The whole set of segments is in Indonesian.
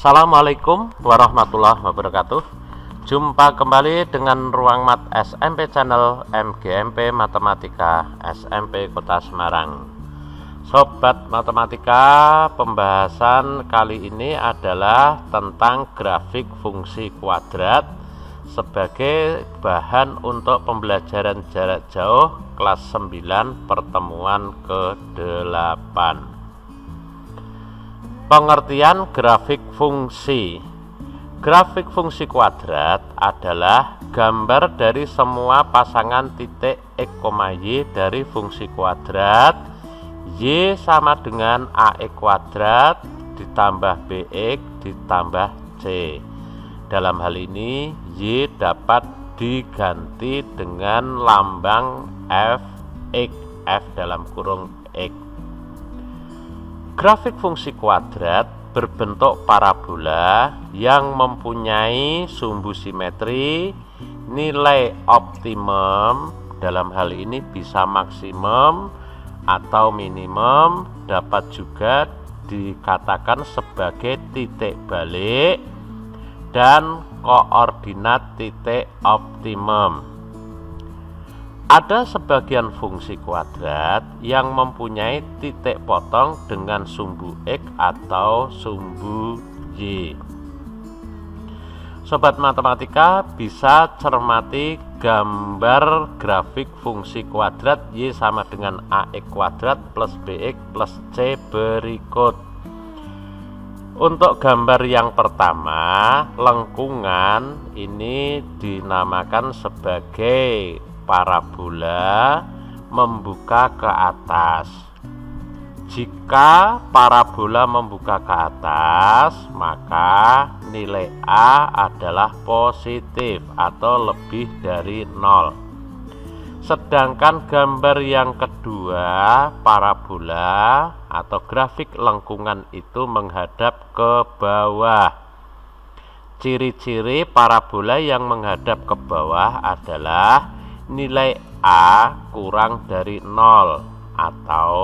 Assalamualaikum warahmatullahi wabarakatuh. Jumpa kembali dengan Ruang Mat SMP Channel MGMP Matematika SMP Kota Semarang. Sobat Matematika, pembahasan kali ini adalah tentang grafik fungsi kuadrat sebagai bahan untuk pembelajaran jarak jauh kelas 9 pertemuan ke-8. Pengertian grafik fungsi. Grafik fungsi kuadrat adalah gambar dari semua pasangan titik x, y dari fungsi kuadrat y sama dengan ax kuadrat ditambah bx ditambah c. Dalam hal ini y dapat diganti dengan lambang fx, f dalam kurung x. Grafik fungsi kuadrat berbentuk parabola yang mempunyai sumbu simetri, nilai optimum dalam hal ini bisa maksimum atau minimum, dapat juga dikatakan sebagai titik balik dan koordinat titik optimum. Ada sebagian fungsi kuadrat yang mempunyai titik potong dengan sumbu x atau sumbu y. Sobat Matematika bisa cermati gambar grafik fungsi kuadrat y sama dengan ax kuadrat plus bx plus c berikut. Untuk gambar yang pertama, lengkungan ini dinamakan sebagai parabola membuka ke atas. Jika parabola membuka ke atas, maka nilai A adalah positif atau lebih dari 0. Sedangkan gambar yang kedua, parabola atau grafik lengkungan itu menghadap ke bawah. Ciri-ciri parabola yang menghadap ke bawah adalah nilai A kurang dari 0 atau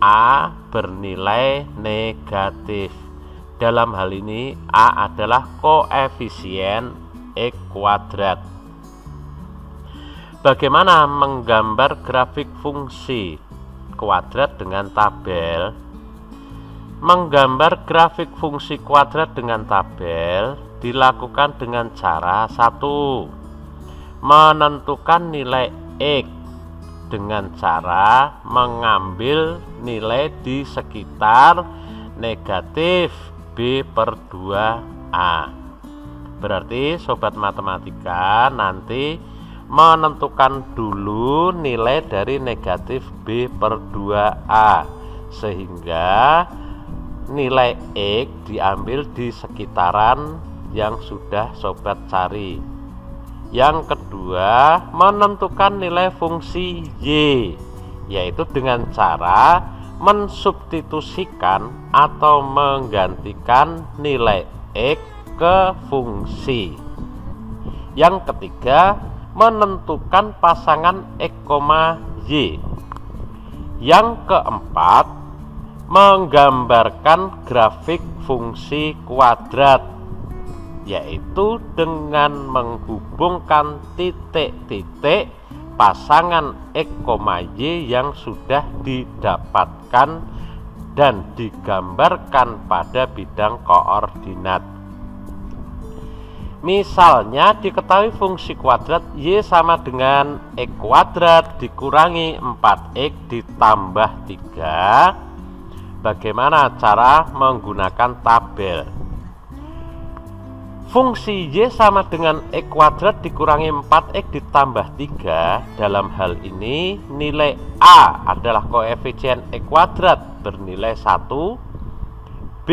A bernilai negatif. Dalam hal ini A adalah koefisien x kuadrat. Bagaimana menggambar grafik fungsi kuadrat dengan tabel? Menggambar grafik fungsi kuadrat dengan tabel dilakukan dengan cara 1. Menentukan nilai x dengan cara mengambil nilai di sekitar negatif b per 2a. Berarti Sobat Matematika nanti menentukan dulu nilai dari negatif b per 2a, sehingga nilai x diambil di sekitaran yang sudah Sobat cari. Yang kedua, menentukan nilai fungsi y, yaitu dengan cara mensubstitusikan atau menggantikan nilai x ke fungsi. Yang ketiga, menentukan pasangan x, y. Yang keempat, menggambarkan grafik fungsi kuadrat, yaitu dengan menghubungkan titik-titik pasangan x, y yang sudah didapatkan dan digambarkan pada bidang koordinat. Misalnya diketahui fungsi kuadrat y sama dengan x kuadrat dikurangi 4x ditambah 3. Bagaimana cara menggunakan tabel? Fungsi y sama dengan x kuadrat dikurangi 4x ditambah 3. Dalam hal ini nilai A adalah koefisien x kuadrat bernilai 1, B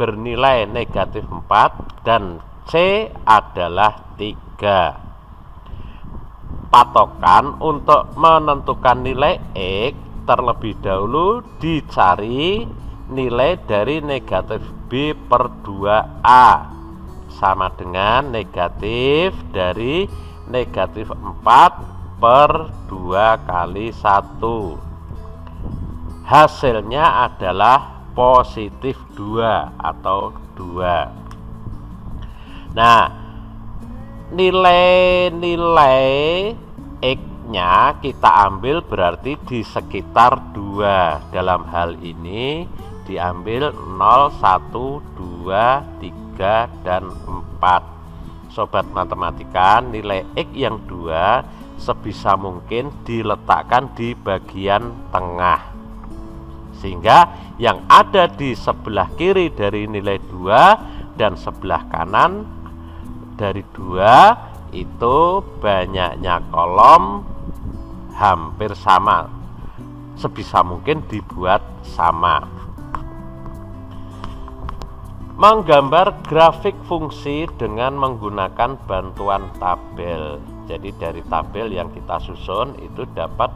bernilai negatif 4, dan C adalah 3. Patokan untuk menentukan nilai x, terlebih dahulu dicari nilai dari negatif b per 2a sama dengan negatif dari negatif 4 per 2 kali 1. Hasilnya adalah positif 2 atau 2. Nah, nilai-nilai X-nya kita ambil berarti di sekitar 2. Dalam hal ini diambil 0, 1, 2, 3, dan 4. Sobat matematika, nilai X yang 2 sebisa mungkin diletakkan di bagian tengah, sehingga yang ada di sebelah kiri dari nilai 2 dan sebelah kanan dari 2 itu banyaknya kolom hampir sama, sebisa mungkin dibuat sama. Menggambar grafik fungsi dengan menggunakan bantuan tabel. Jadi dari tabel yang kita susun itu dapat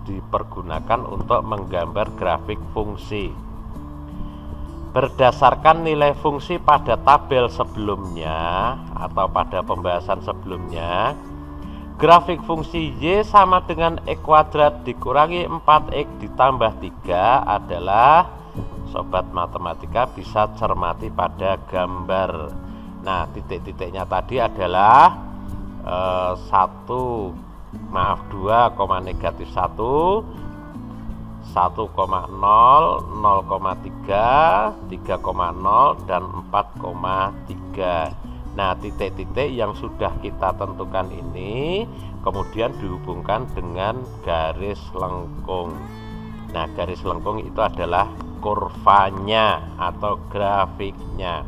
dipergunakan untuk menggambar grafik fungsi. Berdasarkan nilai fungsi pada tabel sebelumnya atau pada pembahasan sebelumnya, grafik fungsi Y sama dengan X kuadrat dikurangi 4X ditambah 3 adalah, sobat matematika bisa cermati pada gambar. Nah, titik-titiknya tadi adalah 2,-1, 1,0, 0,3, 3,0, dan 4,3. Nah, titik-titik yang sudah kita tentukan ini kemudian dihubungkan dengan garis lengkung. Nah, garis lengkung itu adalah kurvanya atau grafiknya.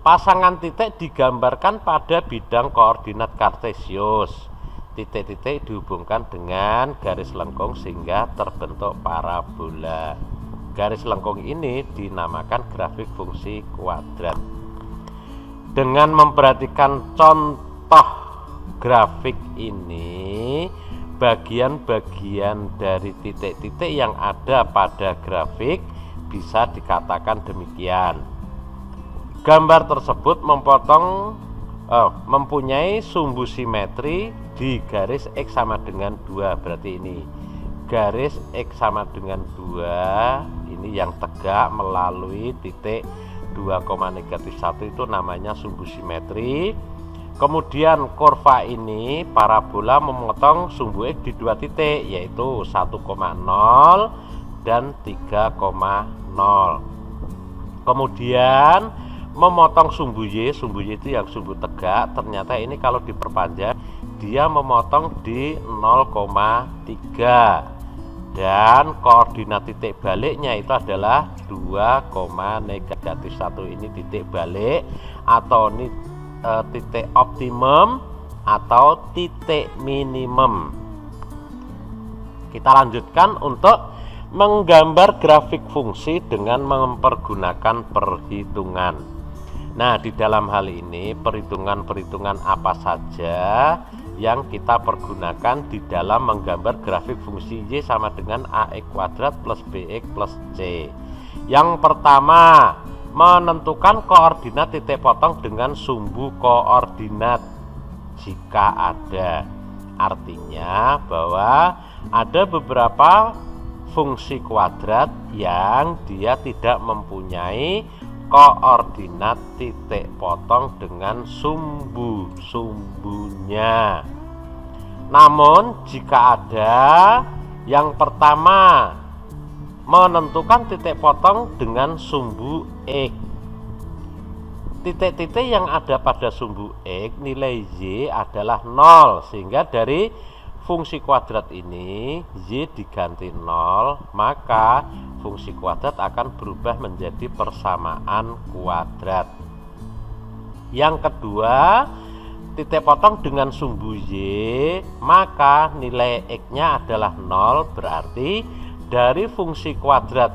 Pasangan titik digambarkan pada bidang koordinat kartesius. Titik-titik dihubungkan dengan garis lengkung sehingga terbentuk parabola. Garis lengkung ini dinamakan grafik fungsi kuadrat. Dengan memperhatikan contoh grafik ini, bagian-bagian dari titik-titik yang ada pada grafik bisa dikatakan demikian. Gambar tersebut mempunyai sumbu simetri di garis X sama dengan 2. Berarti ini garis X sama dengan 2 ini yang tegak melalui titik 2,-1 itu namanya sumbu simetri. Kemudian kurva ini parabola memotong sumbu X di 2 titik, yaitu 1,0 dan 3,0. Kemudian memotong sumbu Y itu yang sumbu tegak, ternyata ini kalau diperpanjang dia memotong di 0,3 dan koordinat titik baliknya itu adalah 2,-1. Ini titik balik atau ini titik optimum atau titik minimum. Kita lanjutkan untuk menggambar grafik fungsi dengan mempergunakan perhitungan. Nah, di dalam hal ini perhitungan-perhitungan apa saja yang kita pergunakan di dalam menggambar grafik fungsi Y sama dengan AX kuadrat plus BX plus C. Yang pertama, menentukan koordinat titik potong dengan sumbu koordinat jika ada. Artinya bahwa ada beberapa fungsi kuadrat yang dia tidak mempunyai koordinat titik potong dengan sumbu-sumbunya. Namun jika ada, yang pertama menentukan titik potong dengan sumbu X. Titik-titik yang ada pada sumbu X nilai Y adalah 0, sehingga dari fungsi kuadrat ini Y diganti 0, maka fungsi kuadrat akan berubah menjadi persamaan kuadrat. Yang kedua, titik potong dengan sumbu Y, maka nilai X-nya adalah 0, berarti dari fungsi kuadrat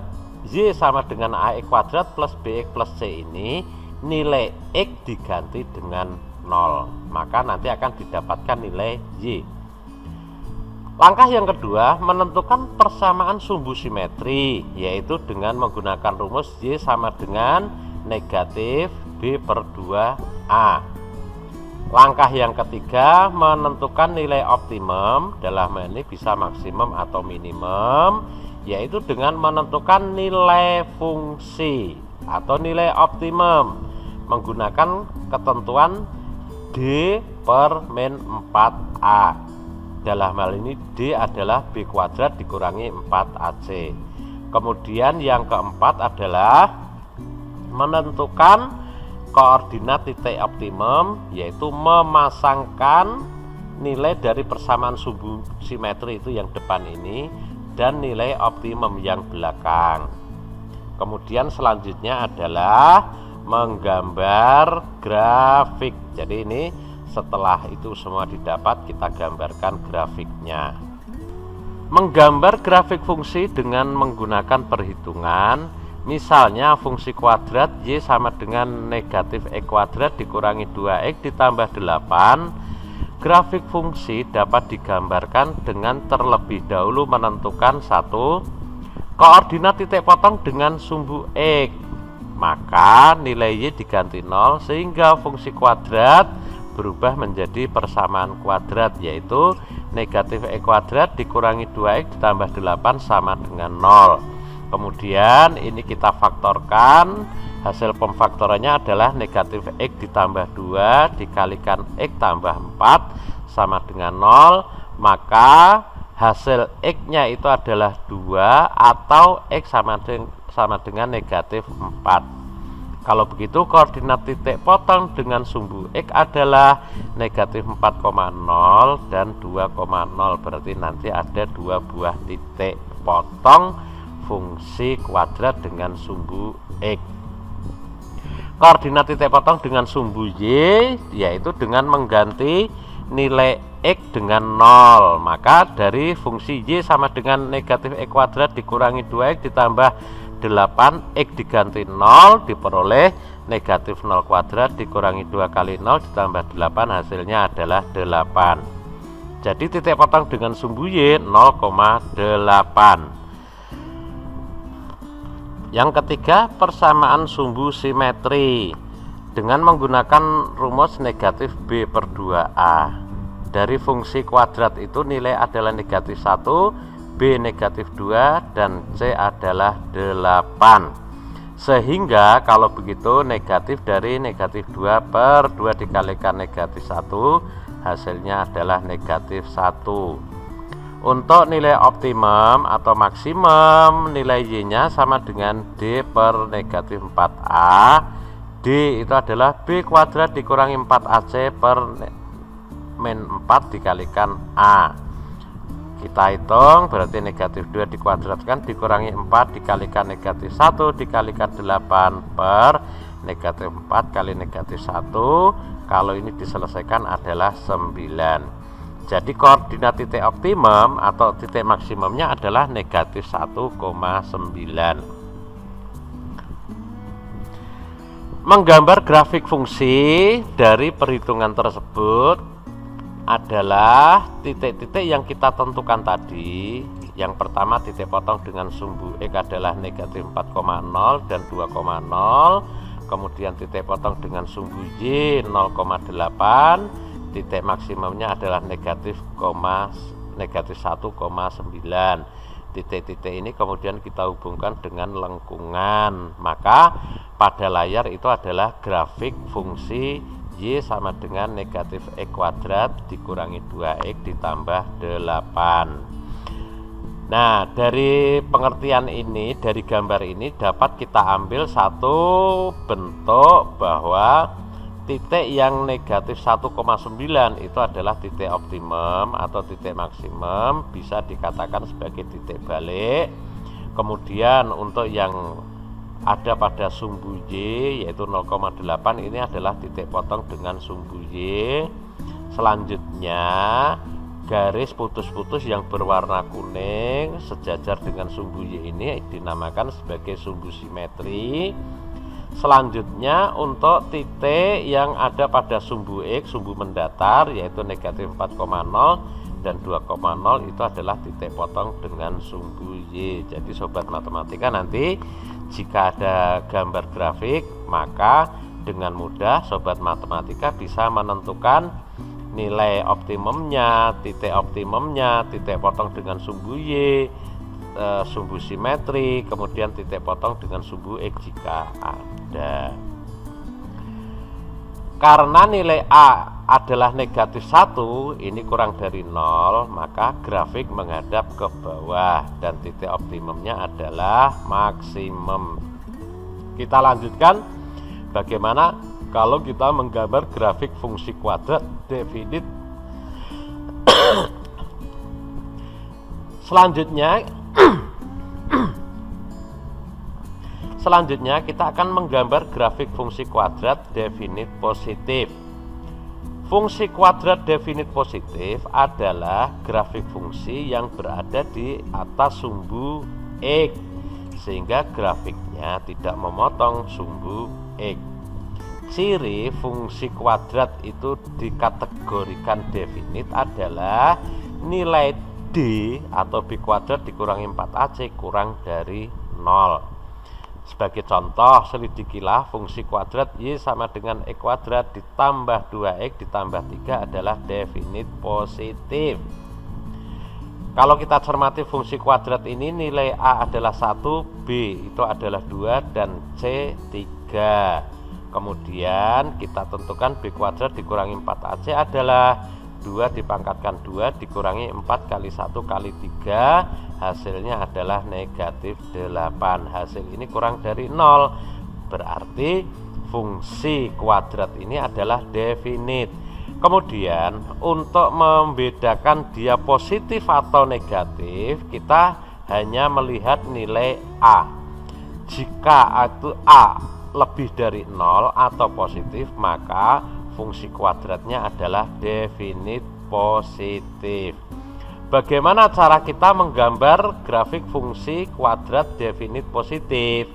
Y sama dengan AX kuadrat plus BX plus C ini nilai X diganti dengan 0, maka nanti akan didapatkan nilai Y. Langkah yang kedua, menentukan persamaan sumbu simetri, yaitu dengan menggunakan rumus Y sama dengan negatif B per 2A. Langkah yang ketiga, menentukan nilai optimum, dalam hal ini bisa maksimum atau minimum, yaitu dengan menentukan nilai fungsi atau nilai optimum menggunakan ketentuan D per min 4A. Dalam hal ini D adalah B kuadrat dikurangi 4AC. Kemudian yang keempat adalah menentukan koordinat titik optimum, yaitu memasangkan nilai dari persamaan sumbu simetri itu yang depan ini dan nilai optimum yang belakang. Kemudian selanjutnya adalah menggambar grafik. Jadi ini setelah itu semua didapat, kita gambarkan grafiknya. Menggambar grafik fungsi dengan menggunakan perhitungan, misalnya fungsi kuadrat Y sama dengan negatif X kuadrat dikurangi 2X ditambah 8. Grafik fungsi dapat digambarkan dengan terlebih dahulu menentukan satu, koordinat titik potong dengan sumbu X, maka nilai Y diganti 0 sehingga fungsi kuadrat berubah menjadi persamaan kuadrat, yaitu negatif X kuadrat dikurangi 2X ditambah 8 sama dengan 0. Kemudian ini kita faktorkan, hasil pemfaktorannya adalah negatif X ditambah 2 dikalikan X tambah 4 sama dengan 0, maka hasil X nya itu adalah 2 atau X sama dengan negatif 4. Kalau begitu koordinat titik potong dengan sumbu X adalah negatif 4,0 dan 2,0, berarti nanti ada dua buah titik potong fungsi kuadrat dengan sumbu X. Koordinat titik potong dengan sumbu Y yaitu dengan mengganti nilai X dengan 0, maka dari fungsi Y sama dengan negatif X kuadrat dikurangi 2X ditambah 8, X diganti 0 diperoleh negatif 0 kuadrat dikurangi 2 kali 0 ditambah 8, hasilnya adalah 8. Jadi titik potong dengan sumbu Y 0,8. Yang ketiga, persamaan sumbu simetri dengan menggunakan rumus negatif B per 2A. Dari fungsi kuadrat itu nilai adalah negatif 1, B negatif 2, dan C adalah 8. Sehingga kalau begitu negatif dari negatif 2 per 2 dikalikan negatif 1, hasilnya adalah negatif 1. Untuk nilai optimum atau maksimum, nilai Y nya sama dengan D per negatif 4A. D itu adalah B kuadrat dikurangi 4AC per min 4 dikalikan A. Kita hitung, berarti negatif 2 dikuadratkan dikurangi 4 dikalikan negatif 1 dikalikan 8 per negatif 4 kali negatif 1. Kalau ini diselesaikan adalah 9. Jadi koordinat titik optimum atau titik maksimumnya adalah negatif 1,9. Menggambar grafik fungsi dari perhitungan tersebut adalah titik-titik yang kita tentukan tadi. Yang pertama, titik potong dengan sumbu X adalah negatif 4,0 dan 2,0. Kemudian titik potong dengan sumbu Y 0,8. Titik maksimumnya adalah negatif 1,9. Titik-titik ini kemudian kita hubungkan dengan lengkungan. Maka pada layar itu adalah grafik fungsi Y sama dengan negatif X kuadrat dikurangi 2X ditambah 8. Nah, dari pengertian ini, dari gambar ini dapat kita ambil satu bentuk bahwa titik yang negatif 1,9 itu adalah titik optimum atau titik maksimum, bisa dikatakan sebagai titik balik. Kemudian untuk yang ada pada sumbu Y yaitu 0,8, ini adalah titik potong dengan sumbu Y. Selanjutnya garis putus-putus yang berwarna kuning sejajar dengan sumbu Y ini dinamakan sebagai sumbu simetri. Selanjutnya untuk titik yang ada pada sumbu X, sumbu mendatar, yaitu negatif 4,0 dan 2,0, itu adalah titik potong dengan sumbu Y. Jadi sobat matematika nanti jika ada gambar grafik, maka dengan mudah sobat matematika bisa menentukan nilai optimumnya, titik potong dengan sumbu Y, sumbu simetri, kemudian titik potong dengan sumbu X jika ada. Karena nilai A adalah negatif 1, ini kurang dari 0, maka grafik menghadap ke bawah dan titik optimumnya adalah maksimum. Kita lanjutkan bagaimana kalau kita menggambar grafik fungsi kuadrat definit. Selanjutnya kita akan menggambar grafik fungsi kuadrat definit positif. Fungsi kuadrat definit positif adalah grafik fungsi yang berada di atas sumbu X, sehingga grafiknya tidak memotong sumbu X. Ciri fungsi kuadrat itu dikategorikan definit adalah nilai D atau B kuadrat dikurangi 4AC kurang dari 0. Sebagai contoh, selidikilah fungsi kuadrat Y sama dengan X kuadrat ditambah 2X ditambah 3 adalah definit positif. Kalau kita cermati fungsi kuadrat ini, nilai A adalah 1, B itu adalah 2, dan C 3. Kemudian kita tentukan B kuadrat dikurangi 4AC adalah 2 dipangkatkan 2 dikurangi 4 kali 1 kali 3, hasilnya adalah negatif 8. Hasil ini kurang dari 0, berarti fungsi kuadrat ini adalah definit. Kemudian untuk membedakan dia positif atau negatif, kita hanya melihat nilai A. Jika itu A lebih dari 0 atau positif, maka fungsi kuadratnya adalah definit positif. Bagaimana cara kita menggambar grafik fungsi kuadrat definit positif?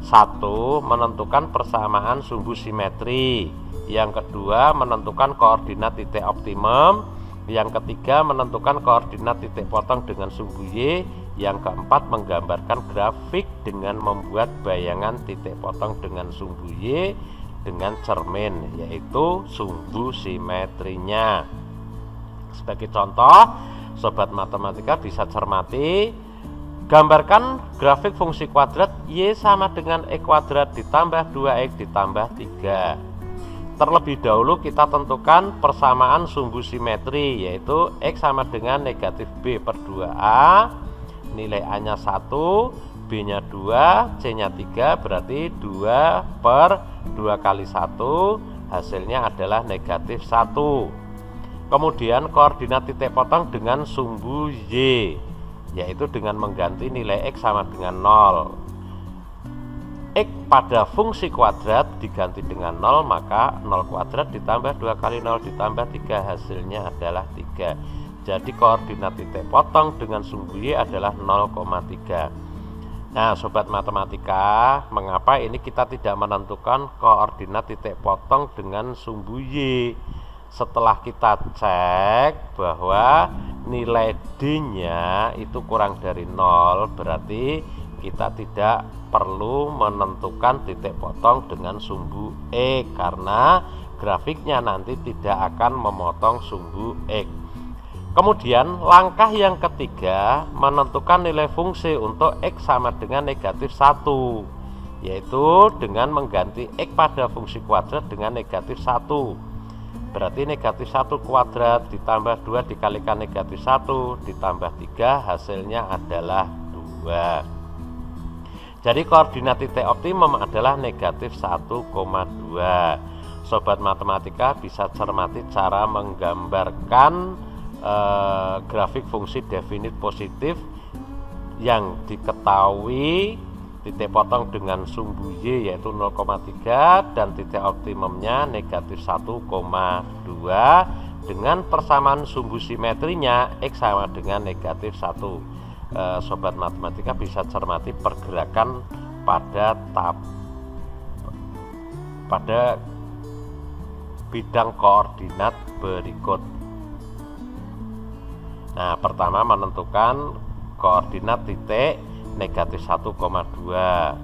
1. Menentukan persamaan sumbu simetri. Yang kedua, menentukan koordinat titik optimum. Yang ketiga, menentukan koordinat titik potong dengan sumbu Y. Yang keempat, menggambarkan grafik dengan membuat bayangan titik potong dengan sumbu Y dengan cermin, yaitu sumbu simetrinya. Sebagai contoh, sobat matematika bisa cermati, gambarkan grafik fungsi kuadrat Y sama dengan X kuadrat ditambah 2X ditambah 3. Terlebih dahulu kita tentukan persamaan sumbu simetri, yaitu X sama dengan negatif B per 2A, nilai A nya 1, B nya 2, C nya 3, berarti 2 per 2 kali 1, hasilnya adalah negatif 1. Kemudian koordinat titik potong dengan sumbu Y, yaitu dengan mengganti nilai X sama dengan 0. X pada fungsi kuadrat diganti dengan 0, maka 0 kuadrat ditambah 2 kali 0 ditambah 3, hasilnya adalah 3. Jadi koordinat titik potong dengan sumbu Y adalah 0,3. Nah, sobat matematika, mengapa ini kita tidak menentukan koordinat titik potong dengan sumbu Y? Setelah kita cek bahwa nilai D-nya itu kurang dari 0, berarti kita tidak perlu menentukan titik potong dengan sumbu X, karena grafiknya nanti tidak akan memotong sumbu X. Kemudian langkah yang ketiga, menentukan nilai fungsi untuk X sama dengan negatif 1, yaitu dengan mengganti X pada fungsi kuadrat dengan negatif 1. Berarti negatif 1 kuadrat ditambah 2 dikalikan negatif 1 ditambah 3, hasilnya adalah 2. Jadi koordinat titik optimum adalah negatif 1,2. Sobat matematika bisa cermati cara menggambarkan grafik fungsi definit positif yang diketahui titik potong dengan sumbu Y yaitu 0,3 dan titik optimumnya negatif 1,2 dengan persamaan sumbu simetrinya X sama dengan negatif 1. Sobat matematika bisa cermati pergerakan pada bidang koordinat berikut. Nah, pertama menentukan koordinat titik negatif 1,2.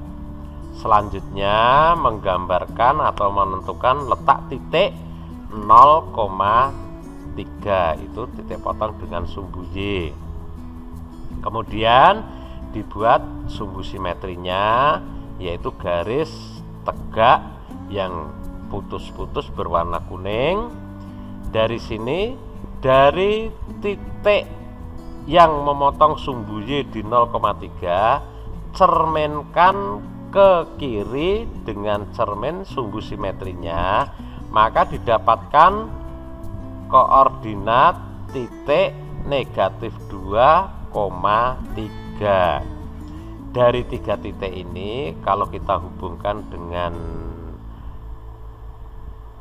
Selanjutnya menggambarkan atau menentukan letak titik 0,3, itu titik potong dengan sumbu Y. Kemudian dibuat sumbu simetrinya, yaitu garis tegak yang putus-putus berwarna kuning. Dari sini, dari titik yang memotong sumbu Y di 0,3, cerminkan ke kiri dengan cermin sumbu simetrinya, maka didapatkan koordinat titik negatif 2,3. Dari 3 titik ini, kalau kita hubungkan dengan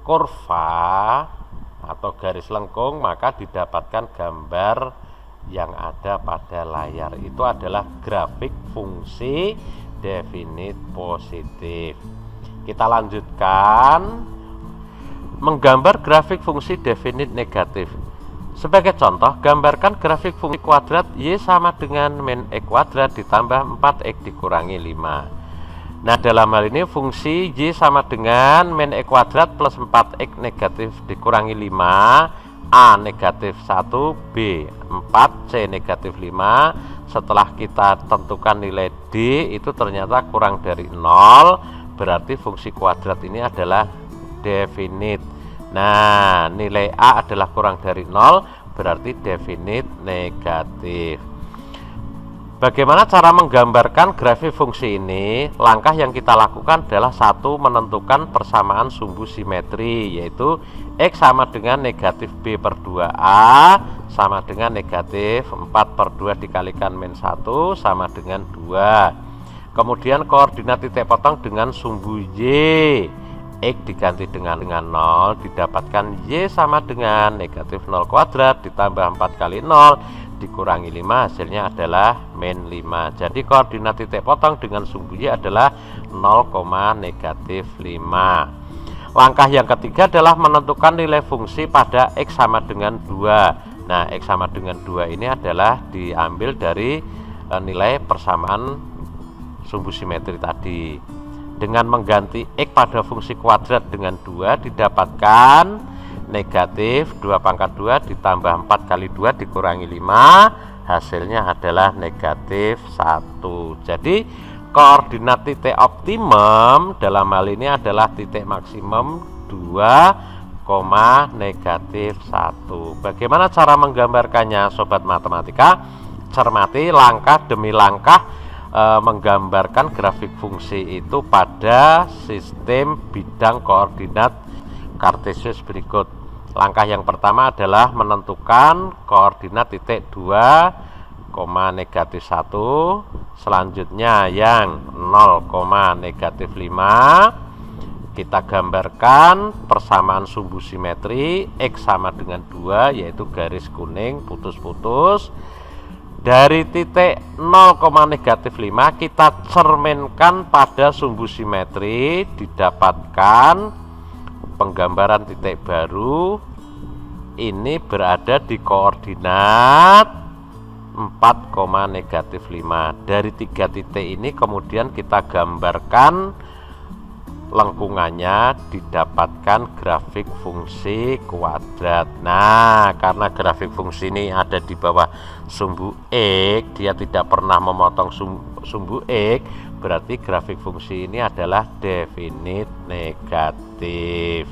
kurva atau garis lengkung, maka didapatkan gambar yang ada pada layar. Itu adalah grafik fungsi definit positif. Kita lanjutkan menggambar grafik fungsi definit negatif. Sebagai contoh, gambarkan grafik fungsi kuadrat Y sama dengan min X kuadrat ditambah 4X dikurangi 5. Nah, dalam hal ini fungsi Y sama dengan min X kuadrat plus 4X negatif dikurangi 5, A negatif 1, B 4, C negatif 5. Setelah kita tentukan nilai D itu ternyata kurang dari 0, berarti fungsi kuadrat ini adalah definit. Nah, nilai A adalah kurang dari 0, berarti definit negatif. Bagaimana cara menggambarkan grafik fungsi ini? Langkah yang kita lakukan adalah satu, menentukan persamaan sumbu simetri, yaitu X sama dengan negatif B per 2A sama dengan negatif 4 per 2 dikalikan min 1 sama dengan 2. Kemudian koordinat titik potong dengan sumbu Y, X diganti dengan 0, didapatkan Y sama dengan negatif 0 kuadrat ditambah 4 kali 0 dikurangi 5, hasilnya adalah min 5. Jadi koordinat titik potong dengan sumbu Y adalah 0, negatif 5. Langkah yang ketiga adalah menentukan nilai fungsi pada X sama dengan 2. Nah, X sama dengan 2 ini adalah diambil dari nilai persamaan sumbu simetri tadi. Dengan mengganti X pada fungsi kuadrat dengan 2, didapatkan negatif 2 pangkat 2 ditambah 4 kali 2 dikurangi 5, hasilnya adalah negatif 1. Jadi koordinat titik optimum dalam hal ini adalah titik maksimum 2, negatif 1. Bagaimana cara menggambarkannya, sobat matematika? Cermati langkah demi langkah menggambarkan grafik fungsi itu pada sistem bidang koordinat kartesius berikut. Langkah yang pertama adalah menentukan koordinat titik 2, negatif 1. Selanjutnya yang 0, negatif 5. Kita gambarkan persamaan sumbu simetri X sama dengan 2, yaitu garis kuning putus-putus. Dari titik 0, negatif 5 kita cerminkan pada sumbu simetri, didapatkan penggambaran titik baru ini berada di koordinat 4, negatif 5. Dari 3 titik ini kemudian kita gambarkan lengkungannya, didapatkan grafik fungsi kuadrat. Nah, karena grafik fungsi ini ada di bawah sumbu X, dia tidak pernah memotong sumbu X, berarti grafik fungsi ini adalah definit negatif.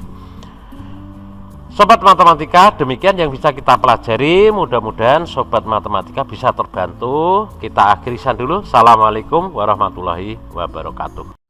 Sobat matematika, demikian yang bisa kita pelajari. Mudah-mudahan sobat matematika bisa terbantu. Kita akhiri dulu. Assalamualaikum warahmatullahi wabarakatuh.